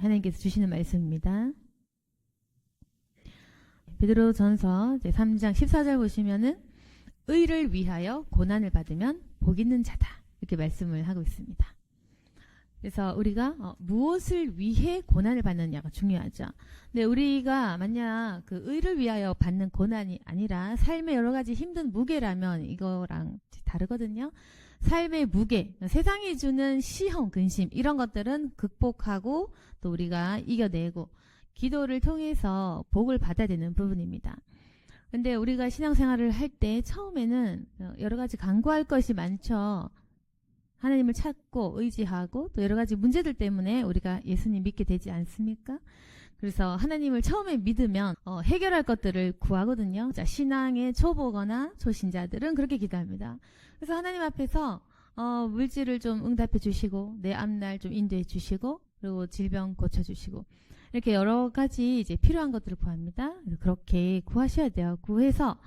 하나님께서 주시는 말씀입니다. 베드로전서 3장 14절 보시면은 의를 위하여 고난을 받으면 복 있는 자다, 이렇게 말씀을 하고 있습니다. 그래서 우리가 무엇을 위해 고난을 받느냐가 중요하죠. 근데 우리가 만약 그 의를 위하여 받는 고난이 아니라 삶의 여러 가지 힘든 무게라면 이거랑 다르거든요. 삶의 무게, 세상이 주는 시험, 근심 이런 것들은 극복하고 또 우리가 이겨내고 기도를 통해서 복을 받아야 되는 부분입니다. 근데 우리가 신앙생활을 할 때 처음에는 여러 가지 간구할 것이 많죠. 하나님을 찾고 의지하고 또 여러 가지 문제들 때문에 우리가 예수님 믿게 되지 않습니까? 그래서 하나님을 처음에 믿으면 해결할 것들을 구하거든요. 자, 신앙의 초보거나 초신자들은 그렇게 기도합니다. 그래서 하나님 앞에서 물질을 좀 응답해 주시고 내 앞날 좀 인도해 주시고 그리고 질병 고쳐 주시고 이렇게 여러 가지 이제 필요한 것들을 구합니다. 그렇게 구하셔야 돼요. 구해서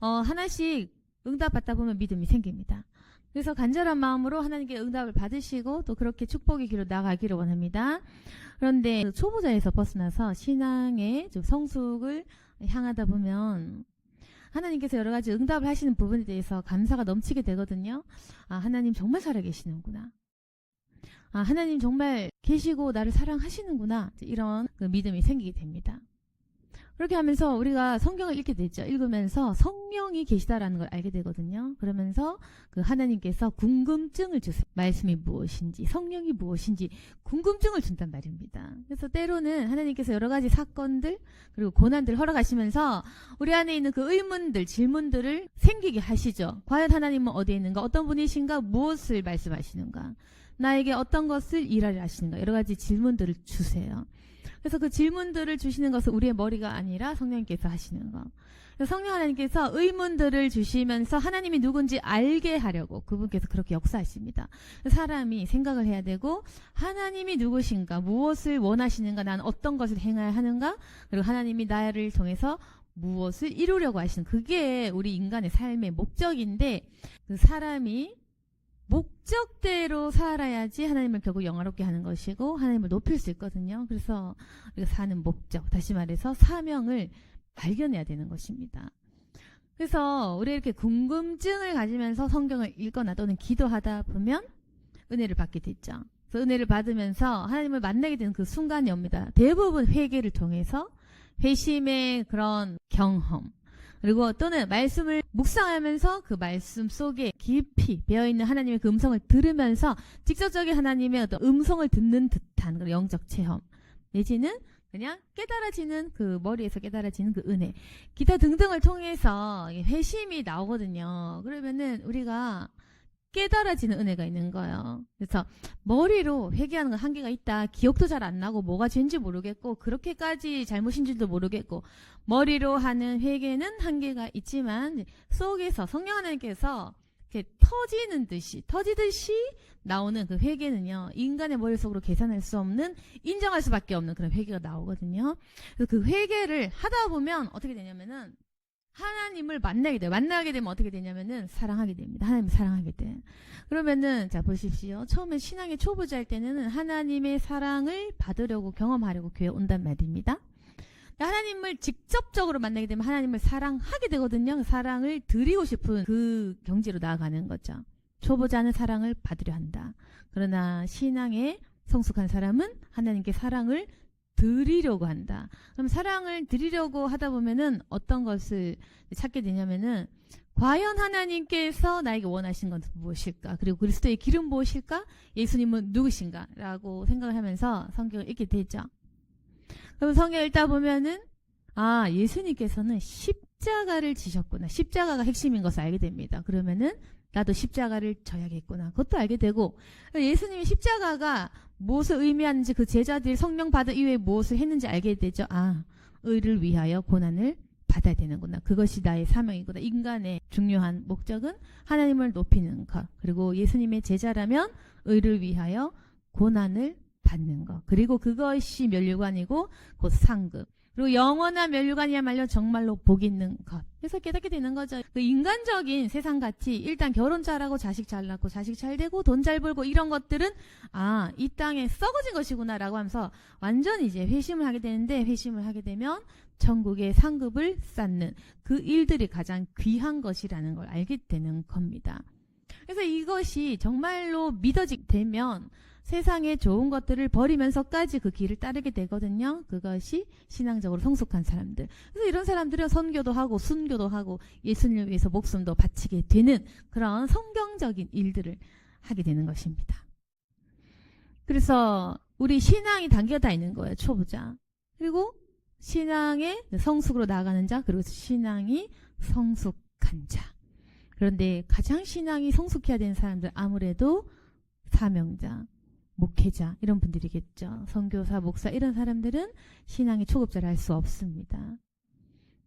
하나씩 응답받다 보면 믿음이 생깁니다. 그래서 간절한 마음으로 하나님께 응답을 받으시고 또 그렇게 축복의 길로 나가기를 원합니다. 그런데 초보자에서 벗어나서 신앙의 성숙을 향하다 보면 하나님께서 여러 가지 응답을 하시는 부분에 대해서 감사가 넘치게 되거든요. 아, 하나님 정말 살아계시는구나. 아, 하나님 정말 계시고 나를 사랑하시는구나. 이런 그 믿음이 생기게 됩니다. 그렇게 하면서 우리가 성경을 읽게 되죠. 읽으면서 성령이 계시다라는 걸 알게 되거든요. 그러면서 그 하나님께서 궁금증을 주세요. 말씀이 무엇인지, 성령이 무엇인지 궁금증을 준단 말입니다. 그래서 때로는 하나님께서 여러 가지 사건들 그리고 고난들 허락하시면서 우리 안에 있는 그 의문들, 질문들을 생기게 하시죠. 과연 하나님은 어디에 있는가? 어떤 분이신가? 무엇을 말씀하시는가? 나에게 어떤 것을 일하려 하시는가? 여러 가지 질문들을 주세요. 그래서 그 질문들을 주시는 것은 우리의 머리가 아니라 성령님께서 하시는 거. 성령 하나님께서 의문들을 주시면서 하나님이 누군지 알게 하려고 그분께서 그렇게 역사하십니다. 사람이 생각을 해야 되고 하나님이 누구신가, 무엇을 원하시는가, 나는 어떤 것을 행해야 하는가, 그리고 하나님이 나를 통해서 무엇을 이루려고 하시는, 그게 우리 인간의 삶의 목적인데 그 사람이 목적대로 살아야지 하나님을 결국 영화롭게 하는 것이고 하나님을 높일 수 있거든요. 그래서 우리가 사는 목적, 다시 말해서 사명을 발견해야 되는 것입니다. 그래서 우리 이렇게 궁금증을 가지면서 성경을 읽거나 또는 기도하다 보면 은혜를 받게 됐죠. 그래서 은혜를 받으면서 하나님을 만나게 되는 그 순간이 옵니다. 대부분 회개를 통해서 회심의 그런 경험, 그리고 또는 말씀을 묵상하면서 그 말씀 속에 깊이 배어있는 하나님의 그 음성을 들으면서 직접적인 하나님의 어떤 음성을 듣는 듯한 그런 영적 체험, 내지는 그냥 깨달아지는 그 머리에서 깨달아지는 그 은혜, 기타 등등을 통해서 회심이 나오거든요. 그러면은 우리가 깨달아지는 은혜가 있는 거예요. 그래서 머리로 회개하는 건 한계가 있다. 기억도 잘 안 나고 뭐가 죄인지 모르겠고 그렇게까지 잘못인 줄도 모르겠고 머리로 하는 회개는 한계가 있지만 속에서 성령 하나님께서 이렇게 터지듯이 나오는 그 회개는요, 인간의 머릿속으로 계산할 수 없는, 인정할 수밖에 없는 그런 회개가 나오거든요. 그래서 그 회개를 하다 보면 어떻게 되냐면은 하나님을 만나게 돼요. 만나게 되면 어떻게 되냐면은 사랑하게 됩니다. 하나님을 사랑하게 돼. 그러면은 자 보십시오. 처음에 신앙의 초보자일 때는 하나님의 사랑을 받으려고 경험하려고 교회에 온단 말입니다. 하나님을 직접적으로 만나게 되면 하나님을 사랑하게 되거든요. 사랑을 드리고 싶은 그 경지로 나아가는 거죠. 초보자는 사랑을 받으려 한다. 그러나 신앙에 성숙한 사람은 하나님께 사랑을 드리려고 한다. 그럼 사랑을 드리려고 하다 보면은 어떤 것을 찾게 되냐면은 과연 하나님께서 나에게 원하신 건 무엇일까? 그리고 그리스도의 길은 무엇일까? 예수님은 누구신가? 라고 생각을 하면서 성경을 읽게 되죠. 그럼 성경을 읽다 보면은 아, 예수님께서는 십자가를 지셨구나. 십자가가 핵심인 것을 알게 됩니다. 그러면은 나도 십자가를 져야겠구나. 그것도 알게 되고, 예수님의 십자가가 무엇을 의미하는지, 그 제자들이 성령 받은 이후에 무엇을 했는지 알게 되죠. 아, 의를 위하여 고난을 받아야 되는구나. 그것이 나의 사명이구나. 인간의 중요한 목적은 하나님을 높이는 것, 그리고 예수님의 제자라면 의를 위하여 고난을 받는 것, 그리고 그것이 면류관이고 곧 상급. 그리고 영원한 멸류관이야말로 정말로 복 있는 것. 그래서 깨닫게 되는 거죠. 그 인간적인 세상 가치, 일단 결혼 잘하고 자식 잘 낳고 자식 잘 되고 돈 잘 벌고 이런 것들은 이 땅에 썩어진 것이구나라고 하면서 완전히 이제 회심을 하게 되는데, 회심을 하게 되면 천국의 상급을 쌓는 그 일들이 가장 귀한 것이라는 걸 알게 되는 겁니다. 그래서 이것이 정말로 믿어지게 되면 세상의 좋은 것들을 버리면서까지 그 길을 따르게 되거든요. 그것이 신앙적으로 성숙한 사람들. 그래서 이런 사람들은 선교도 하고 순교도 하고 예수님을 위해서 목숨도 바치게 되는 그런 성경적인 일들을 하게 되는 것입니다. 그래서 우리 신앙이 단계가 다 있는 거예요. 초보자. 그리고 신앙의 성숙으로 나아가는 자, 그리고 신앙이 성숙한 자. 그런데 가장 신앙이 성숙해야 되는 사람들, 아무래도 사명자, 목회자 이런 분들이겠죠. 선교사, 목사 이런 사람들은 신앙의 초급자를 할 수 없습니다.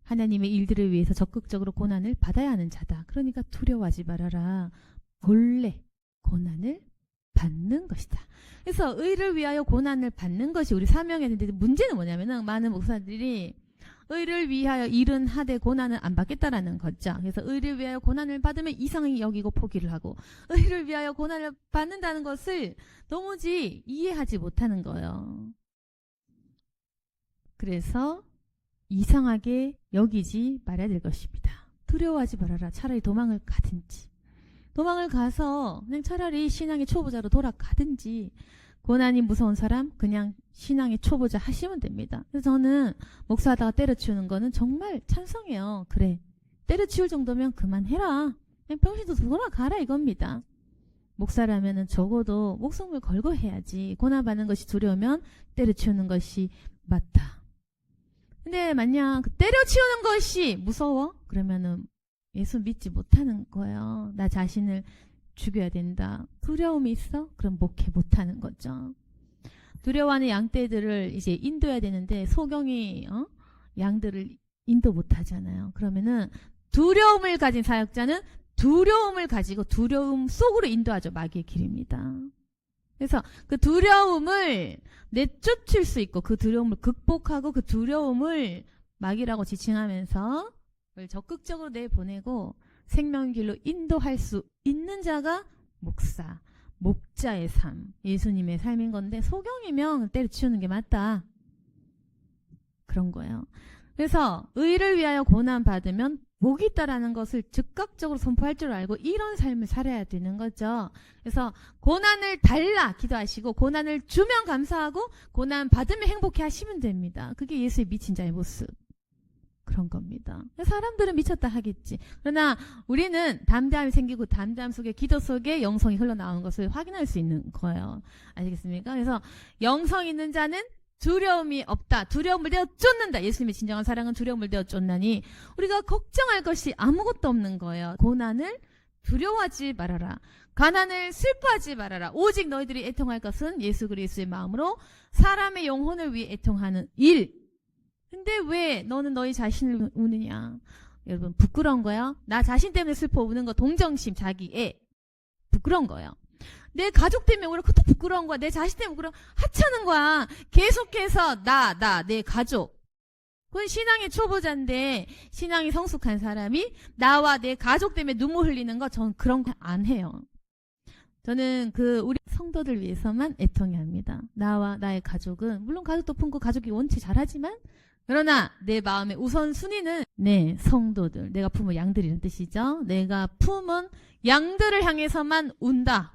하나님의 일들을 위해서 적극적으로 고난을 받아야 하는 자다. 그러니까 두려워하지 말아라. 본래 고난을 받는 것이다. 그래서 의를 위하여 고난을 받는 것이 우리 사명이었는데, 문제는 뭐냐면은 많은 목사들이 의를 위하여 일은 하되 고난은 안 받겠다라는 거죠. 그래서 의를 위하여 고난을 받으면 이상히 여기고 포기를 하고, 의를 위하여 고난을 받는다는 것을 도무지 이해하지 못하는 거예요. 그래서 이상하게 여기지 말아야 될 것입니다. 두려워하지 말아라. 차라리 도망을 가든지, 도망을 가서 그냥 차라리 신앙의 초보자로 돌아가든지, 고난이 무서운 사람 그냥 신앙의 초보자 하시면 됩니다. 그래서 저는 목사하다가 때려치우는 거는 정말 찬성해요. 그래, 때려치울 정도면 그만해라. 그냥 병신도 돌아가라 이겁니다. 목사라면은 적어도 목숨을 걸고 해야지. 고난받는 것이 두려우면 때려치우는 것이 맞다. 근데 만약 때려치우는 것이 무서워? 그러면은 예수 믿지 못하는 거예요. 나 자신을 죽여야 된다. 두려움이 있어? 그럼 목회 못하는 거죠. 두려워하는 양떼들을 이제 인도해야 되는데 소경이 양들을 인도 못하잖아요. 그러면은 두려움을 가진 사역자는 두려움을 가지고 두려움 속으로 인도하죠. 마귀의 길입니다. 그래서 그 두려움을 내쫓을 수 있고, 그 두려움을 극복하고, 그 두려움을 마귀라고 지칭하면서 적극적으로 내보내고 생명의 길로 인도할 수 있는 자가 목사, 목자의 삶, 예수님의 삶인 건데, 소경이면 때려치우는 게 맞다. 그런 거예요. 그래서 의를 위하여 고난받으면 복이 있다라는 것을 즉각적으로 선포할 줄 알고 이런 삶을 살아야 되는 거죠. 그래서 고난을 달라 기도하시고, 고난을 주면 감사하고, 고난 받으면 행복해 하시면 됩니다. 그게 예수의 미친 자의 모습. 그런 겁니다. 사람들은 미쳤다 하겠지. 그러나 우리는 담대함이 생기고, 담대함 속에, 기도 속에 영성이 흘러나오는 것을 확인할 수 있는 거예요. 아시겠습니까? 그래서 영성 있는 자는 두려움이 없다. 두려움을 내어 쫓는다. 예수님의 진정한 사랑은 두려움을 내어 쫓나니, 우리가 걱정할 것이 아무것도 없는 거예요. 고난을 두려워하지 말아라. 가난을 슬퍼하지 말아라. 오직 너희들이 애통할 것은 예수 그리스도의 마음으로 사람의 영혼을 위해 애통하는 일. 근데 왜 너는 너희 자신을 우느냐? 여러분, 부끄러운 거예요. 나 자신 때문에 슬퍼 우는 거, 동정심, 자기애. 부끄러운 거예요. 내 가족 때문에 울어. 그것도 부끄러운 거야. 내 자식 때문에 울어. 하찮은 거야. 계속해서 내 가족. 그건 신앙의 초보자인데, 신앙이 성숙한 사람이 나와 내 가족 때문에 눈물 흘리는 거, 전 그런 거 안 해요. 저는 우리 성도들 위해서만 애통해야 합니다. 나와 나의 가족은, 물론 가족도 품고 가족이 원체 잘하지만, 그러나 내 마음의 우선순위는 내 성도들, 내가 품은 양들이라는 뜻이죠. 내가 품은 양들을 향해서만 운다.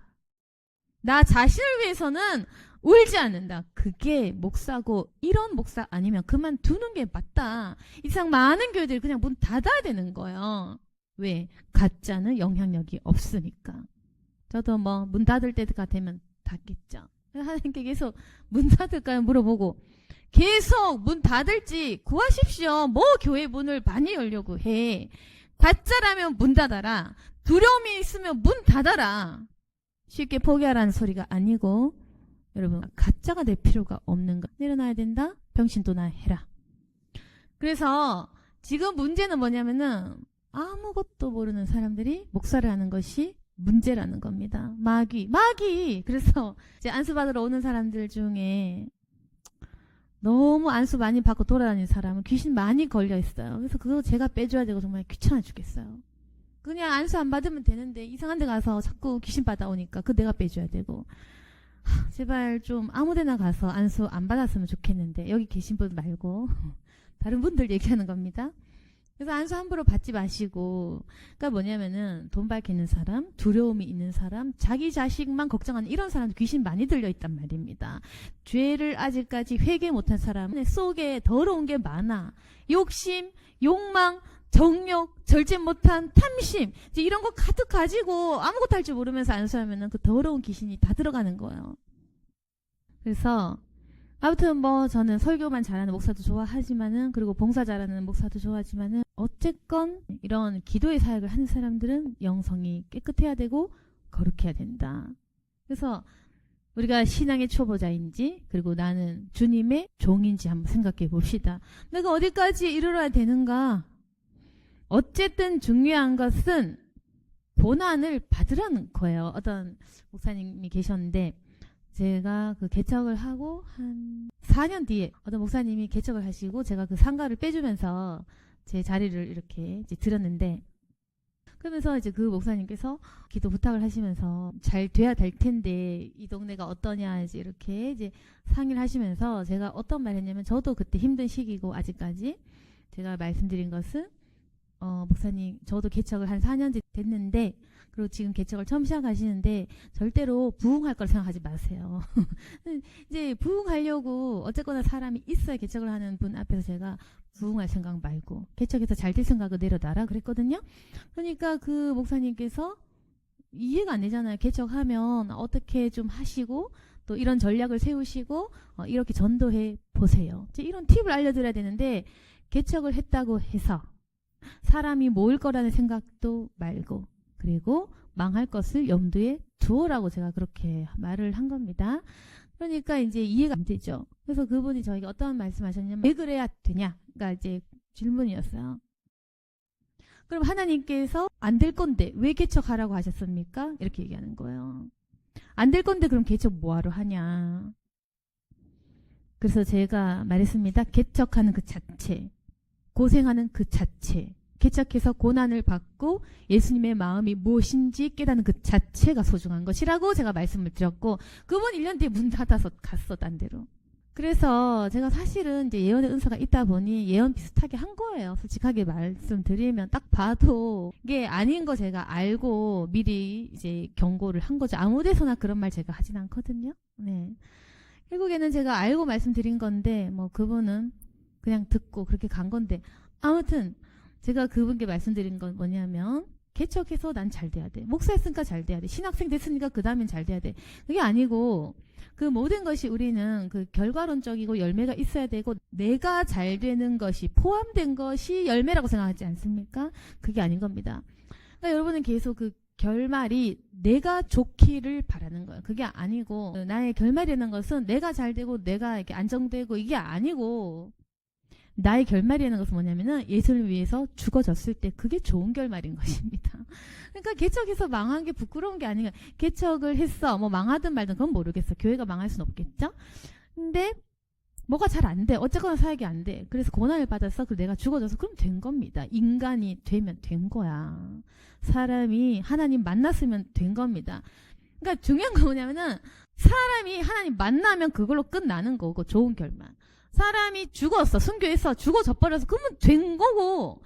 나 자신을 위해서는 울지 않는다. 그게 목사고, 이런 목사 아니면 그만두는 게 맞다. 이 세상 많은 교회들이 그냥 문 닫아야 되는 거예요. 왜? 가짜는 영향력이 없으니까. 저도 문 닫을 때가 되면 닫겠죠. 하나님께 계속 문 닫을까요? 물어보고, 계속 문 닫을지 구하십시오. 교회 문을 많이 열려고 해. 가짜라면 문 닫아라. 두려움이 있으면 문 닫아라. 쉽게 포기하라는 소리가 아니고, 여러분, 가짜가 될 필요가 없는 거. 내려놔야 된다? 병신도나 해라. 그래서 지금 문제는 뭐냐면은, 아무것도 모르는 사람들이 목사를 하는 것이 문제라는 겁니다. 마귀. 그래서 이제 안수받으러 오는 사람들 중에 너무 안수 많이 받고 돌아다니는 사람은 귀신 많이 걸려 있어요. 그래서 그거 제가 빼줘야 되고 정말 귀찮아 죽겠어요. 그냥 안수 안 받으면 되는데 이상한 데 가서 자꾸 귀신 받아오니까 그 내가 빼줘야 되고. 제발 좀 아무 데나 가서 안수 안 받았으면 좋겠는데 여기 계신 분 말고 다른 분들 얘기하는 겁니다. 그래서 안수 함부로 받지 마시고, 그러니까 뭐냐면은 돈 밝히는 사람, 두려움이 있는 사람, 자기 자식만 걱정하는 이런 사람 귀신 많이 들려 있단 말입니다. 죄를 아직까지 회개 못한 사람 속에 더러운 게 많아. 욕심, 욕망, 정욕, 절제 못한 탐심, 이제 이런 거 가득 가지고 아무것도 할 줄 모르면서 안수하면은 그 더러운 귀신이 다 들어가는 거예요. 그래서 아무튼 뭐 저는 설교만 잘하는 목사도 좋아하지만은, 그리고 봉사 잘하는 목사도 좋아하지만은, 어쨌건 이런 기도의 사역을 하는 사람들은 영성이 깨끗해야 되고 거룩해야 된다. 그래서 우리가 신앙의 초보자인지, 그리고 나는 주님의 종인지 한번 생각해 봅시다. 내가 어디까지 이르러야 되는가? 어쨌든 중요한 것은 고난을 받으라는 거예요. 어떤 목사님이 계셨는데, 제가 그 개척을 하고 한 4년 뒤에 어떤 목사님이 개척을 하시고 제가 그 상가를 빼주면서 제 자리를 이렇게 이제 드렸는데, 그러면서 이제 그 목사님께서 기도 부탁을 하시면서 잘 돼야 될 텐데 이 동네가 어떠냐 이제 이렇게 이제 상의를 하시면서, 제가 어떤 말 했냐면, 저도 그때 힘든 시기고 아직까지 제가 말씀드린 것은 목사님, 저도 개척을 한 4년 됐는데, 그리고 지금 개척을 처음 시작하시는데 절대로 부흥할 걸 생각하지 마세요. 이제 부흥하려고 어쨌거나 사람이 있어야 개척을 하는 분 앞에서 제가 부흥할 생각 말고 개척해서 잘 될 생각을 내려놔라 그랬거든요. 그러니까 그 목사님께서 이해가 안 되잖아요. 개척하면 어떻게 좀 하시고 또 이런 전략을 세우시고 이렇게 전도해 보세요. 이제 이런 팁을 알려드려야 되는데, 개척을 했다고 해서 사람이 모일 거라는 생각도 말고, 그리고 망할 것을 염두에 두어라고 제가 그렇게 말을 한 겁니다. 그러니까 이제 이해가 안 되죠. 그래서 그분이 저에게 어떤 말씀하셨냐면, 왜 그래야 되냐?가 이제 질문이었어요. 그럼 하나님께서 안 될 건데 왜 개척하라고 하셨습니까? 이렇게 얘기하는 거예요. 안 될 건데 그럼 개척 뭐하러 하냐? 그래서 제가 말했습니다. 개척하는 그 자체, 고생하는 그 자체, 개척해서 고난을 받고 예수님의 마음이 무엇인지 깨닫는 그 자체가 소중한 것이라고 제가 말씀을 드렸고, 그분 1년 뒤에 문 닫아서 갔어, 딴 데로. 그래서 제가 사실은 이제 예언의 은사가 있다 보니 예언 비슷하게 한 거예요. 솔직하게 말씀드리면 딱 봐도 이게 아닌 거 제가 알고 미리 이제 경고를 한 거죠. 아무 데서나 그런 말 제가 하진 않거든요. 네. 결국에는 제가 알고 말씀드린 건데, 뭐 그분은 그냥 듣고 그렇게 간 건데, 아무튼 제가 그분께 말씀드린 건 뭐냐면, 개척해서 난 잘 돼야 돼. 목사했으니까 잘 돼야 돼. 신학생 됐으니까 그 다음엔 잘 돼야 돼. 그게 아니고, 그 모든 것이 우리는 그 결과론적이고 열매가 있어야 되고, 내가 잘 되는 것이 포함된 것이 열매라고 생각하지 않습니까? 그게 아닌 겁니다. 그러니까 여러분은 계속 그 결말이 내가 좋기를 바라는 거예요. 그게 아니고, 나의 결말이라는 것은 내가 잘 되고 내가 이렇게 안정되고 이게 아니고, 나의 결말이라는 것은 뭐냐면은 예수를 위해서 죽어졌을 때 그게 좋은 결말인 것입니다. 그러니까 개척해서 망한 게 부끄러운 게 아니라, 개척을 했어, 뭐 망하든 말든 그건 모르겠어. 교회가 망할 수는 없겠죠. 근데 뭐가 잘 안 돼. 어쨌거나 사역이 안 돼. 그래서 고난을 받았어. 그리고 내가 죽어져서 그럼 된 겁니다. 인간이 되면 된 거야. 사람이 하나님 만났으면 된 겁니다. 그러니까 중요한 건 뭐냐면은, 사람이 하나님 만나면 그걸로 끝나는 거고, 좋은 결말. 사람이 죽었어, 순교했어, 죽어져 버려서 그러면 된 거고,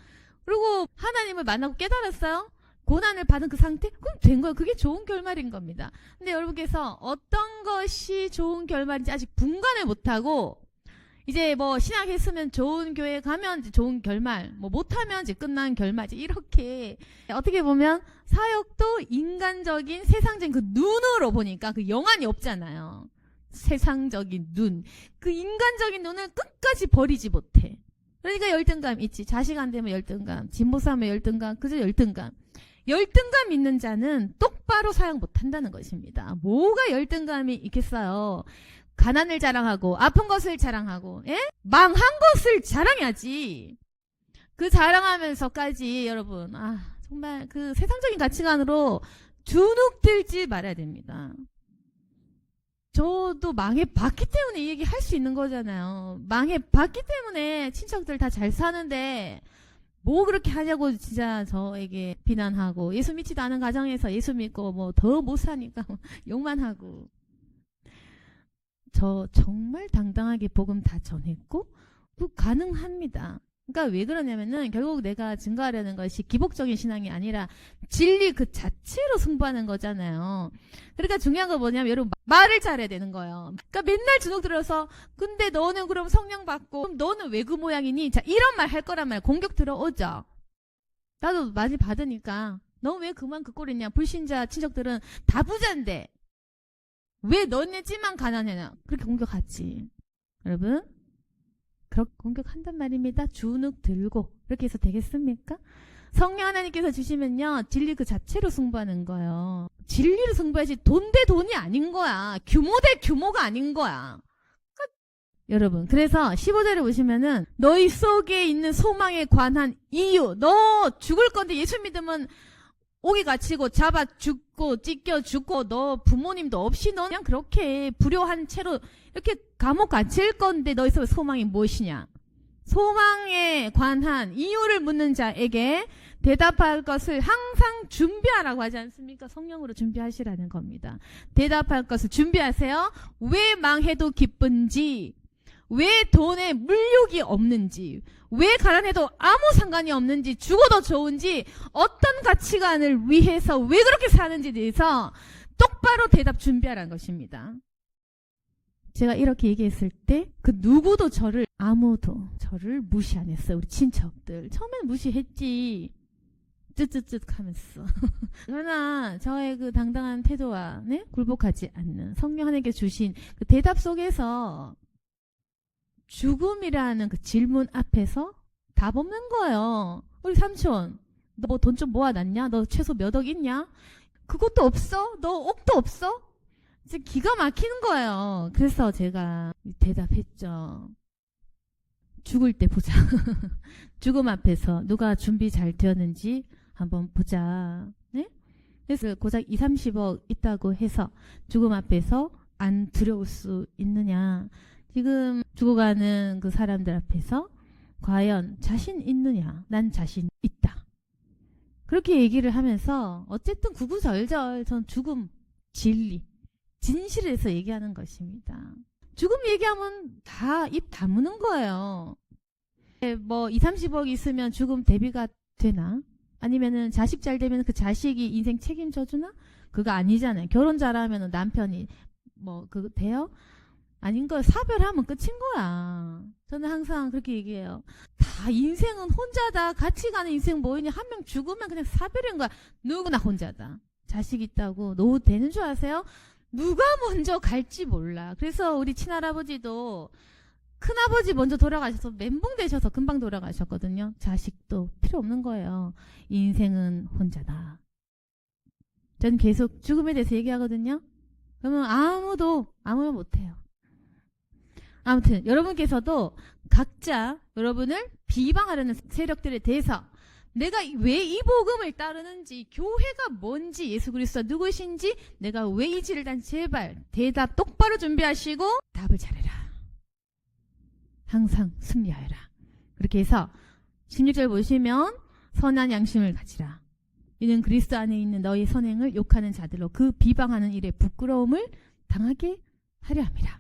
그리고 하나님을 만나고 깨달았어요, 고난을 받은 그 상태, 그럼 된 거예요. 그게 좋은 결말인 겁니다. 근데 여러분께서 어떤 것이 좋은 결말인지 아직 분간을 못하고, 이제 뭐 신학했으면 좋은 교회 가면 이제 좋은 결말, 뭐 못하면 이제 끝난 결말, 이제 이렇게 어떻게 보면 사역도 인간적인 세상적인 그 눈으로 보니까 그 영안이 없잖아요. 세상적인 눈, 그 인간적인 눈을 끝까지 버리지 못해. 그러니까 열등감 있지. 자식 안 되면 열등감, 진보사면 열등감, 그저 열등감. 열등감 있는 자는 똑바로 사역 못한다는 것입니다. 뭐가 열등감이 있겠어요. 가난을 자랑하고 아픈 것을 자랑하고, 예? 망한 것을 자랑해야지. 그 자랑하면서까지 여러분, 정말 그 세상적인 가치관으로 주눅들지 말아야 됩니다. 저도 망해봤기 때문에 이 얘기 할 수 있는 거잖아요. 망해봤기 때문에 친척들 다 잘 사는데 뭐 그렇게 하냐고 진짜 저에게 비난하고, 예수 믿지도 않은 가정에서 예수 믿고 뭐 더 못 사니까 욕만 하고. 저 정말 당당하게 복음 다 전했고 가능합니다. 그러니까 왜 그러냐면은 결국 내가 증거하려는 것이 기복적인 신앙이 아니라 진리 그 자체로 승부하는 거잖아요. 그러니까 중요한 건 뭐냐면 여러분 말을 잘해야 되는 거예요. 그러니까 맨날 주눅 들어서 근데 너는 그럼 성령 받고 그럼 너는 왜 그 모양이니? 자, 이런 말 할 거란 말 공격 들어오죠. 나도 많이 받으니까 너 왜 그만 그 꼴이냐. 불신자 친척들은 다 부자인데 왜 너네지만 가난해냐. 그렇게 공격하지. 여러분 그렇게 공격한단 말입니다. 주눅 들고. 그렇게 해서 되겠습니까? 성령 하나님께서 주시면요. 진리 그 자체로 승부하는 거예요. 진리로 승부하지 돈 대 돈이 아닌 거야. 규모 대 규모가 아닌 거야. 여러분 그래서 15절에 보시면은 너희 속에 있는 소망에 관한 이유. 너 죽을 건데 예수 믿으면 오기 갇히고 잡아 죽고 찢겨 죽고 너 부모님도 없이 너 그냥 그렇게 불효한 채로 이렇게 감옥 갇힐 건데 너희 속에 소망이 무엇이냐. 소망에 관한 이유를 묻는 자에게 대답할 것을 항상 준비하라고 하지 않습니까? 성령으로 준비하시라는 겁니다. 대답할 것을 준비하세요. 왜 망해도 기쁜지, 왜 돈에 물욕이 없는지, 왜 가난해도 아무 상관이 없는지, 죽어도 좋은지, 어떤 가치관을 위해서 왜 그렇게 사는지에 대해서 똑바로 대답 준비하라는 것입니다. 제가 이렇게 얘기했을 때 그 누구도 아무도 저를 무시 안 했어요. 우리 친척들. 처음엔 무시했지. 쯧쯧쯧 하면서. 그러나 저의 그 당당한 태도와 네? 굴복하지 않는 성령 하나님께 주신 그 대답 속에서 죽음이라는 그 질문 앞에서 답 없는 거예요. 우리 삼촌, 너 뭐 돈 좀 모아놨냐? 너 최소 몇 억 있냐? 그것도 없어? 너 억도 없어? 이제 기가 막히는 거예요. 그래서 제가 대답했죠. 죽을 때 보자. 죽음 앞에서 누가 준비 잘 되었는지 한번 보자. 네? 그래서 고작 20, 30억 있다고 해서 죽음 앞에서 안 두려울 수 있느냐. 지금 죽어가는 그 사람들 앞에서 과연 자신 있느냐. 난 자신 있다. 그렇게 얘기를 하면서 어쨌든 구구절절 전 죽음, 진리, 진실에서 얘기하는 것입니다. 죽음 얘기하면 다 입 다무는 거예요. 뭐 20, 30억 있으면 죽음 대비가 되나? 아니면은 자식 잘 되면 그 자식이 인생 책임져 주나? 그거 아니잖아요. 결혼 잘하면 남편이 뭐 그거 돼요? 아닌 거 사별하면 끝인 거야. 저는 항상 그렇게 얘기해요. 다 인생은 혼자다. 같이 가는 인생 뭐이냐. 한 명 죽으면 그냥 사별인 거야. 누구나 혼자다. 자식 있다고 노후 되는 줄 아세요? 누가 먼저 갈지 몰라. 그래서 우리 친할아버지도 큰아버지 먼저 돌아가셔서 멘붕 되셔서 금방 돌아가셨거든요. 자식도 필요 없는 거예요. 인생은 혼자다. 전 계속 죽음에 대해서 얘기하거든요. 그러면 아무도 아무 말 못해요. 아무튼 여러분께서도 각자 여러분을 비방하려는 세력들에 대해서 내가 왜 이 복음을 따르는지, 교회가 뭔지, 예수 그리스도가 누구신지, 내가 왜 이 길을 단 제발 대답 똑바로 준비하시고 답을 잘해라. 항상 승리하여라. 그렇게 해서 16절 보시면 선한 양심을 가지라. 이는 그리스도 안에 있는 너희 선행을 욕하는 자들로 그 비방하는 일에 부끄러움을 당하게 하려 함이라.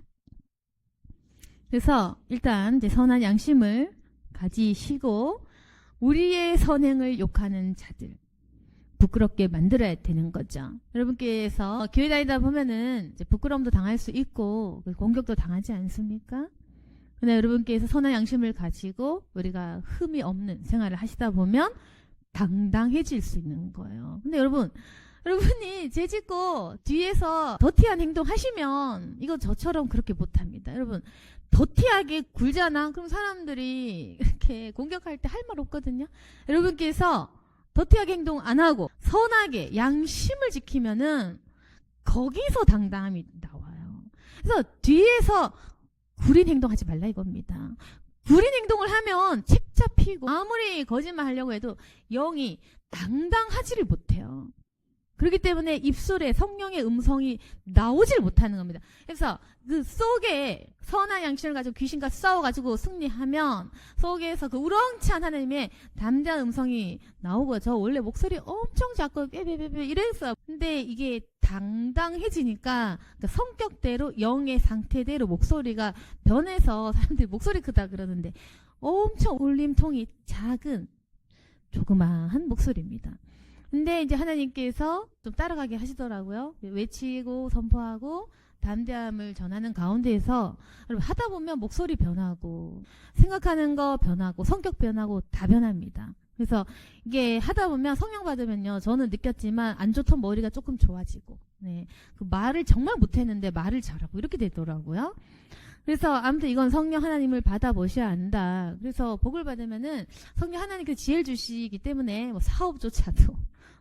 그래서 일단 이제 선한 양심을 가지시고 우리의 선행을 욕하는 자들 부끄럽게 만들어야 되는 거죠. 여러분께서 교회 다니다 보면은 이제 부끄러움도 당할 수 있고 공격도 당하지 않습니까? 근데 여러분께서 선한 양심을 가지고 우리가 흠이 없는 생활을 하시다 보면 당당해질 수 있는 거예요. 근데 여러분이 죄짓고 뒤에서 더티한 행동 하시면 이거 저처럼 그렇게 못합니다. 여러분 더티하게 굴잖아. 그럼 사람들이 이렇게 공격할 때 할 말 없거든요. 여러분께서 더티하게 행동 안 하고 선하게 양심을 지키면은 거기서 당당함이 나와요. 그래서 뒤에서 구린 행동하지 말라 이겁니다. 구린 행동을 하면 책 잡히고 아무리 거짓말 하려고 해도 영이 당당하지를 못해요. 그렇기 때문에 입술에 성령의 음성이 나오질 못하는 겁니다. 그래서 그 속에 선한 양심을 가지고 귀신과 싸워가지고 승리하면 속에서 그 우렁찬 하나님의 담대한 음성이 나오고, 저 원래 목소리 엄청 작고 빼빼빼빼 이랬어요. 근데 이게 당당해지니까 그 성격대로 영의 상태대로 목소리가 변해서 사람들이 목소리 크다 그러는데 엄청 울림통이 작은 조그마한 목소리입니다. 근데 이제 하나님께서 좀 따라가게 하시더라고요. 외치고 선포하고 담대함을 전하는 가운데에서 하다 보면 목소리 변하고 생각하는 거 변하고 성격 변하고 다 변합니다. 그래서 이게 하다 보면 성령 받으면요, 저는 느꼈지만 안 좋던 머리가 조금 좋아지고, 네, 그 말을 정말 못했는데 말을 잘하고 이렇게 되더라고요. 그래서 아무튼 이건 성령 하나님을 받아보셔야 한다. 그래서 복을 받으면은 성령 하나님께 지혜를 주시기 때문에 뭐 사업조차도,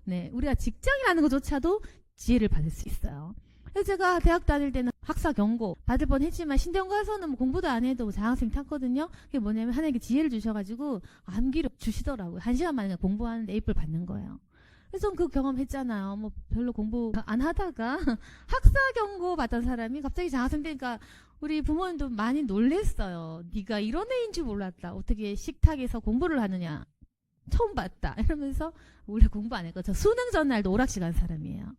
네, 우리가 직장이라는 것조차도 지혜를 받을 수 있어요. 그래서 제가 대학 다닐 때는 학사 경고 받을 뻔했지만 신대원 가서는 뭐 공부도 안 해도 뭐 장학생 탔거든요. 그게 뭐냐면 하나님께 지혜를 주셔가지고 암기를 주시더라고요. 1시간 만에 공부하는데 A뿔 받는 거예요. 그래서 전 그 경험했잖아요. 뭐 별로 공부 안 하다가 학사 경고 받은 사람이 갑자기 장학생 되니까 우리 부모님도 많이 놀랬어요. 네가 이런 애인 줄 몰랐다. 어떻게 식탁에서 공부를 하느냐. 처음 봤다. 이러면서 원래 공부 안 했고 저 수능 전날도 오락실 간 사람이에요.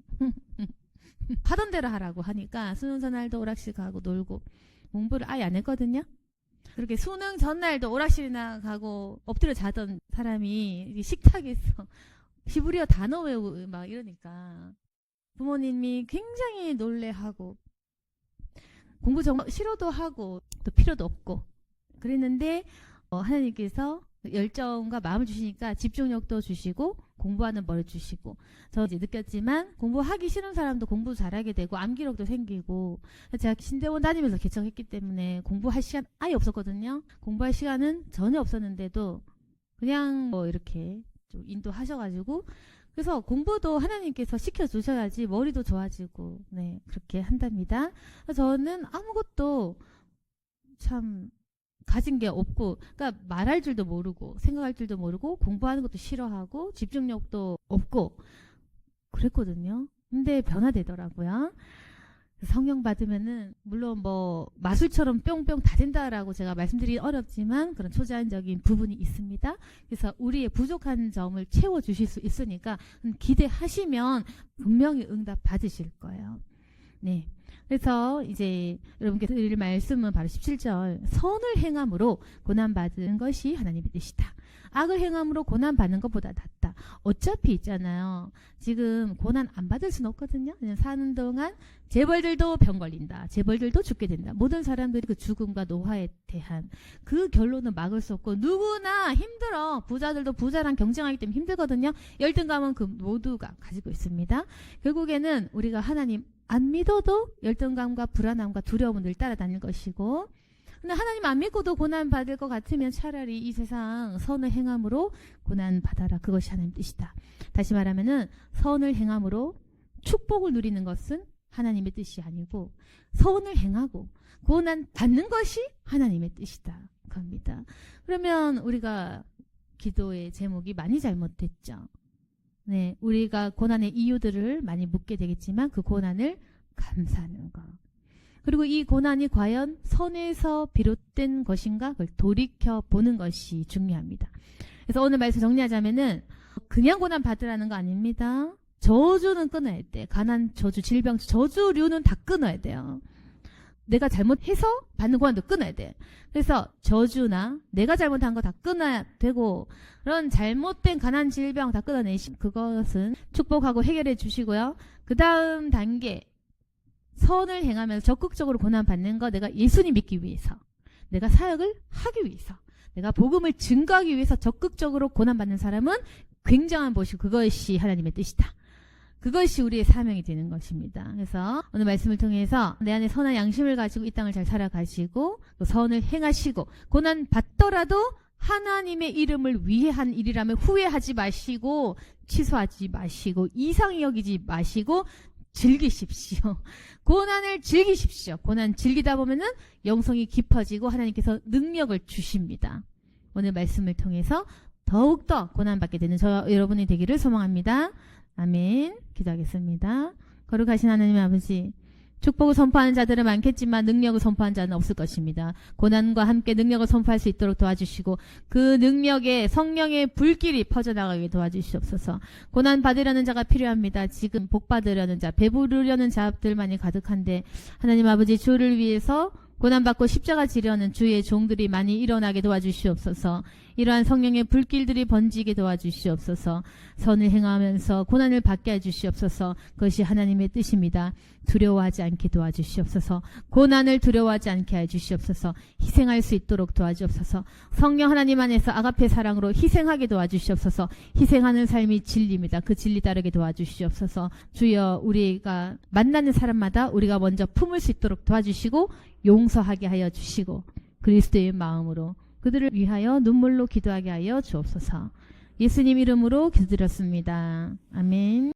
하던 대로 하라고 하니까 수능 전날도 오락실 가고 놀고 공부를 아예 안 했거든요. 그렇게 수능 전날도 오락실이나 가고 엎드려 자던 사람이 식탁에서 히브리어 단어 외우고 막 이러니까 부모님이 굉장히 놀래하고 공부 정말 싫어도 하고 또 필요도 없고 그랬는데 하나님께서 열정과 마음을 주시니까 집중력도 주시고 공부하는 머리 주시고 저 이제 느꼈지만 공부하기 싫은 사람도 공부 잘하게 되고 암기력도 생기고 제가 신대원 다니면서 개척했기 때문에 공부할 시간 아예 없었거든요. 공부할 시간은 전혀 없었는데도 그냥 뭐 이렇게 좀 인도하셔가지고 그래서 공부도 하나님께서 시켜주셔야지 머리도 좋아지고 네 그렇게 한답니다. 저는 아무것도 참 가진 게 없고 그러니까 말할 줄도 모르고 생각할 줄도 모르고 공부하는 것도 싫어하고 집중력도 없고 그랬거든요. 근데 변화되더라고요. 성령 받으면은 물론 뭐 마술처럼 뿅뿅 다 된다라고 제가 말씀드리기 어렵지만 그런 초자연적인 부분이 있습니다. 그래서 우리의 부족한 점을 채워주실 수 있으니까 기대하시면 분명히 응답 받으실 거예요. 네. 그래서 이제 여러분께 드릴 말씀은 바로 17절 선을 행함으로 고난받은 것이 하나님의 뜻이다. 악을 행함으로 고난받는 것보다 낫다. 어차피 있잖아요. 지금 고난 안 받을 수는 없거든요. 그냥 사는 동안 재벌들도 병 걸린다. 재벌들도 죽게 된다. 모든 사람들이 그 죽음과 노화에 대한 그 결론은 막을 수 없고 누구나 힘들어. 부자들도 부자랑 경쟁하기 때문에 힘들거든요. 열등감은 그 모두가 가지고 있습니다. 결국에는 우리가 하나님 안 믿어도 열등감과 불안함과 두려움은 늘 따라다닐 것이고 근데 하나님 안 믿고도 고난 받을 것 같으면 차라리 이 세상 선을 행함으로 고난 받아라. 그것이 하나님의 뜻이다. 다시 말하면은 선을 행함으로 축복을 누리는 것은 하나님의 뜻이 아니고 선을 행하고 고난 받는 것이 하나님의 뜻이다. 겁니다. 그러면 우리가 기도의 제목이 많이 잘못됐죠. 네, 우리가 고난의 이유들을 많이 묻게 되겠지만 그 고난을 감사하는 것. 그리고 이 고난이 과연 선에서 비롯된 것인가 그걸 돌이켜 보는 것이 중요합니다. 그래서 오늘 말씀 정리하자면은 그냥 고난 받으라는 거 아닙니다. 저주는 끊어야 돼. 가난, 저주, 질병, 저주류는 다 끊어야 돼요. 내가 잘못해서 받는 고난도 끊어야 돼. 그래서 저주나 내가 잘못한 거 다 끊어야 되고 그런 잘못된 가난, 질병 다 끊어내시 그것은 축복하고 해결해 주시고요. 그 다음 단계 선을 행하면서 적극적으로 고난받는 거 내가 예수님 믿기 위해서 내가 사역을 하기 위해서 내가 복음을 증거하기 위해서 적극적으로 고난받는 사람은 굉장한 것이 그것이 하나님의 뜻이다. 그것이 우리의 사명이 되는 것입니다. 그래서 오늘 말씀을 통해서 내 안에 선한 양심을 가지고 이 땅을 잘 살아가시고 또 선을 행하시고 고난 받더라도 하나님의 이름을 위해 한 일이라면 후회하지 마시고 취소하지 마시고 이상히 여기지 마시고 즐기십시오. 고난을 즐기십시오. 고난 즐기다 보면은 영성이 깊어지고 하나님께서 능력을 주십니다. 오늘 말씀을 통해서 더욱더 고난받게 되는 저 여러분이 되기를 소망합니다. 아멘. 기도하겠습니다. 거룩하신 하나님 아버지, 축복을 선포하는 자들은 많겠지만 능력을 선포하는 자는 없을 것입니다. 고난과 함께 능력을 선포할 수 있도록 도와주시고 그 능력에 성령의 불길이 퍼져나가게 도와주시옵소서. 고난 받으려는 자가 필요합니다. 지금 복 받으려는 자, 배부르려는 자들만이 가득한데 하나님 아버지, 주를 위해서 고난받고 십자가 지려는 주의 종들이 많이 일어나게 도와주시옵소서. 이러한 성령의 불길들이 번지게 도와주시옵소서. 선을 행하면서 고난을 받게 해주시옵소서. 그것이 하나님의 뜻입니다. 두려워하지 않게 도와주시옵소서. 고난을 두려워하지 않게 해주시옵소서. 희생할 수 있도록 도와주옵소서. 성령 하나님 안에서 아가페 사랑으로 희생하게 도와주시옵소서. 희생하는 삶이 진리입니다. 그 진리 따르게 도와주시옵소서. 주여, 우리가 만나는 사람마다 우리가 먼저 품을 수 있도록 도와주시고 용서하게 하여 주시고 그리스도의 마음으로 그들을 위하여 눈물로 기도하게 하여 주옵소서. 예수님 이름으로 기도드렸습니다. 아멘.